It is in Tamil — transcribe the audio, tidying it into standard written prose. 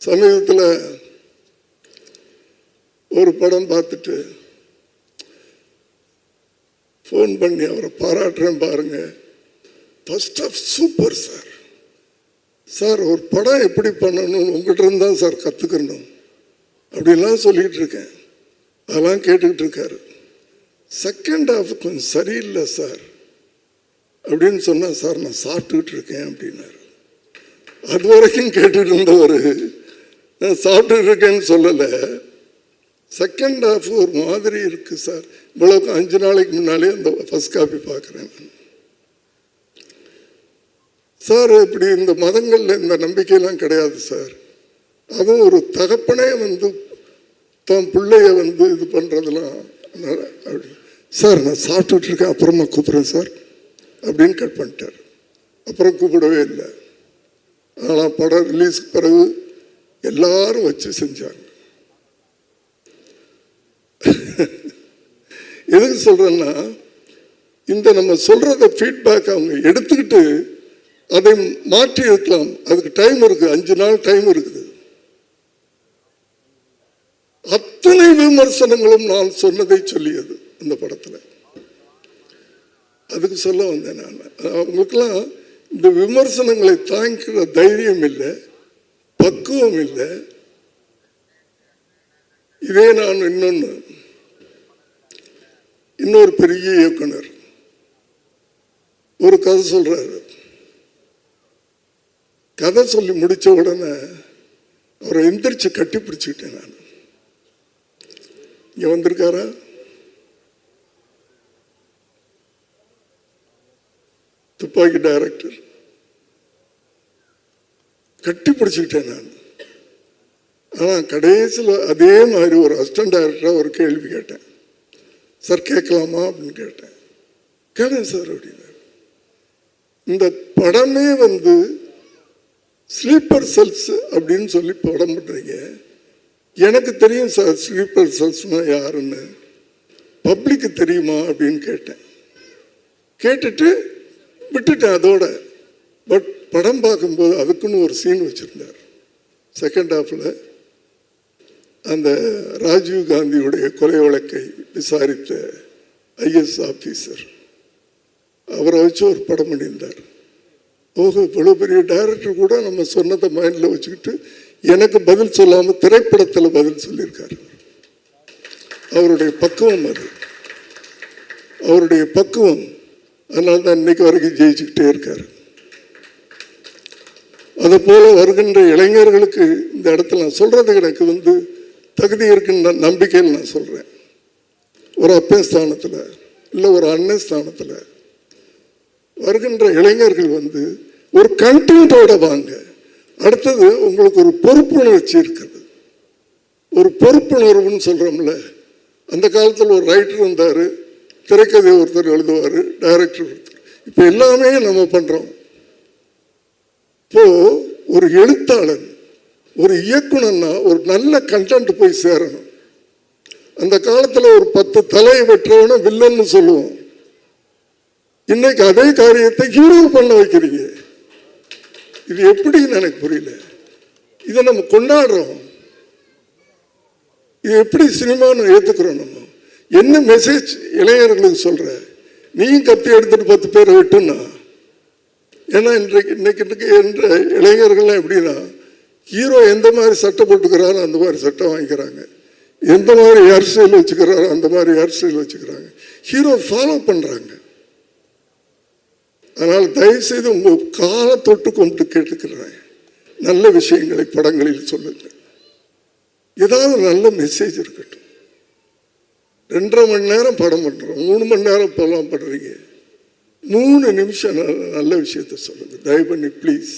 சமீபத்தில் ஒரு படம் பார்த்துட்டு ஃபோன் பண்ணி அவரை பாராட்டுறேன் பாருங்க, first of super sir. Sir ஒரு படம் எப்படி பண்ணணும்னு உங்கள்கிட்ட இருந்தால் சார் கற்றுக்கணும் அப்படின்லாம் சொல்லிகிட்டு இருக்கேன். அதெல்லாம் கேட்டுக்கிட்டு இருக்காரு. செகண்ட் ஹாஃப் கொஞ்சம் சரியில்லை சார் அப்படின்னு சொன்னால், சார் நான் சாப்பிட்டுக்கிட்டு இருக்கேன் அப்படின்னாரு. அது வரைக்கும் கேட்டுட்டு இருந்தவர் நான் சாப்பிட்டுட்டு இருக்கேன்னு சொல்லலை, செகண்ட் ஹாஃப் ஒரு மாதிரி இருக்குது சார், இவ்வளோ 5 நாளைக்கு முன்னாலே அந்த ஃபர்ஸ்ட் காப்பி பார்க்குறேன் சார். இப்படி இந்த மதங்களில் இந்த நம்பிக்கையெல்லாம் கிடையாது சார். அதுவும் ஒரு தகப்பனே தன் பிள்ளைய இது பண்ணுறதுலாம் அப்படி சார் நான் சாப்பிட்டுட்டு இருக்கேன் அப்புறமா கூப்பிட்றேன் சார் அப்படின்னு கட் பண்ணிட்டார். அப்புறம் கூப்பிடவே இல்லை. ஆனால் படம் ரிலீஸுக்கு பிறகு எல்லாரும் வச்சு செஞ்சாங்க. எதுக்கு சொல்கிறேன்னா, இந்த நம்ம சொல்கிறத ஃபீட்பேக் அவங்க எடுத்துக்கிட்டு அதை மாற்றி இருக்கலாம். அதுக்கு டைம் இருக்குது, 5 நாள் டைம் இருக்குது. அத்தனை விமர்சனங்களும் நான் சொன்னதை சொல்லியது அந்த படத்தில். அதுக்கு சொல்ல வந்தேன் நான். அவங்களுக்கெல்லாம் இந்த விமர்சனங்களை தாங்கிக்கிற தைரியம் இல்லை, பக்குவம் இல்லை. இதே நான் இன்னொரு பெரிய இயக்குனர் ஒரு கதை சொல்றாரு. கதை சொல்லி முடிச்ச உடனே அவரை எந்திரிச்சு கட்டி பிடிச்சுக்கிட்டேன் நான். இங்க வந்திருக்காரா? துப்பாக்கி டைரக்டர். கட்டி பிடிச்சுக்கிட்டேன் நான். ஆனால் கடைசியில் அதே மாதிரி ஒரு அசிஸ்டன்ட் டைரக்டராக ஒரு கேள்வி கேட்டேன். சார் கேட்கலாமா அப்படின்னு கேட்டேன். கேட்டேன் சார் அப்படின்னா, இந்த படமே ஸ்லீப்பர் செல்ஸ் அப்படின்னு சொல்லி படம் பண்ணுறீங்க, எனக்கு தெரியும் சார் ஸ்லீப்பர் செல்ஸ்னா யாருன்னு, பப்ளிக்கு தெரியுமா அப்படின்னு கேட்டேன். கேட்டுட்டு விட்டுட்டேன் அதோட. பட் படம் பார்க்கும்போது அதுக்குன்னு ஒரு சீன் வச்சுருந்தார். செகண்ட் ஹாஃபில் அந்த ராஜீவ் காந்தியுடைய கொலை வழக்கை விசாரித்த ஐஎஸ் ஆஃபீஸர், அவரை வச்சு ஒரு படம் பண்ணியிருந்தார். ஓஹோ, இவ்வளோ பெரிய டைரக்டர் கூட நம்ம சொன்னதை மைண்டில் வச்சுக்கிட்டு எனக்கு பதில் சொல்லாமல் திரைப்படத்தில் பதில் சொல்லியிருக்காரு. அவருடைய பக்குவம் அது, அவருடைய பக்குவம். அதனால தான் இன்னைக்கு வரைக்கும் ஜெயிச்சுக்கிட்டே இருக்காரு. அதை போல வருகின்ற இளைஞர்களுக்கு இந்த இடத்துல நான் சொல்றது எனக்கு தகுதி இருக்குன்ற நம்பிக்கையில் நான் சொல்றேன். ஒரு அப்பன் ஸ்தானத்தில் இல்லை ஒரு அண்ணன் ஸ்தானத்தில் வருகின்ற இளைஞர்கள் ஒரு கண்டென்ட்டோட வாங்க. அடுத்தது உங்களுக்கு ஒரு பொறுப்புணர்ச்சி இருக்குது. ஒரு பொறுப்புணர்வுன்னு சொல்கிறோம்ல, அந்த காலத்தில் ஒரு ரைட்டர் இருந்தார், திரைக்கதை ஒருத்தர் எழுதுவார், டைரக்டர் ஒருத்தர். இப்போ எல்லாமே நம்ம பண்ணுறோம். இப்போது ஒரு எழுத்தாளன், ஒரு இயக்குனர்னா ஒரு நல்ல கண்டென்ட் போய் சேரணும். அந்த காலத்தில் ஒரு 10 தலையை வெற்றவன வில்லன்னு சொல்லுவோம். இன்னைக்கு அதே காரியத்தை ஹீரோ பண்ண வைக்கிறீங்க. இது எப்படின்னு எனக்கு புரியல. இதை நம்ம கொண்டாடுறோம். இது எப்படி சினிமான்னு ஏற்றுக்கிறோம்? நம்ம என்ன மெசேஜ் இளைஞர்களுக்கு சொல்ற? நீயும் கத்தி எடுத்துட்டு 10 பேரை விட்டுன்னா, ஏன்னா இன்னைக்கு என்ற இளைஞர்கள்லாம் எப்படின்னா, ஹீரோ எந்த மாதிரி சட்டை போட்டுக்கிறாரோ அந்த மாதிரி சட்டை வாங்கிக்கிறாங்க, எந்த மாதிரி ஹேர் ஸ்டைல் வச்சுக்கிறாரோ அந்த மாதிரி ஹேர் ஸ்டைல் வச்சுக்கிறாங்க, ஹீரோ ஃபாலோ பண்ணுறாங்க. அதனால் தயவுசெய்து உங்கள் காலை தொட்டு கொண்டு கேட்டுக்கிறேன், நல்ல விஷயங்களை படங்களில் சொல்லுங்கள். ஏதாவது நல்ல மெசேஜ் இருக்கட்டும். 2.5 மணி நேரம் படம் பண்ணுறோம், 3 மணி நேரம் போகலாம் பண்ணுறீங்க. 3 நிமிஷம் நல்ல விஷயத்த சொல்லுங்கள் தயவு பண்ணி ப்ளீஸ்.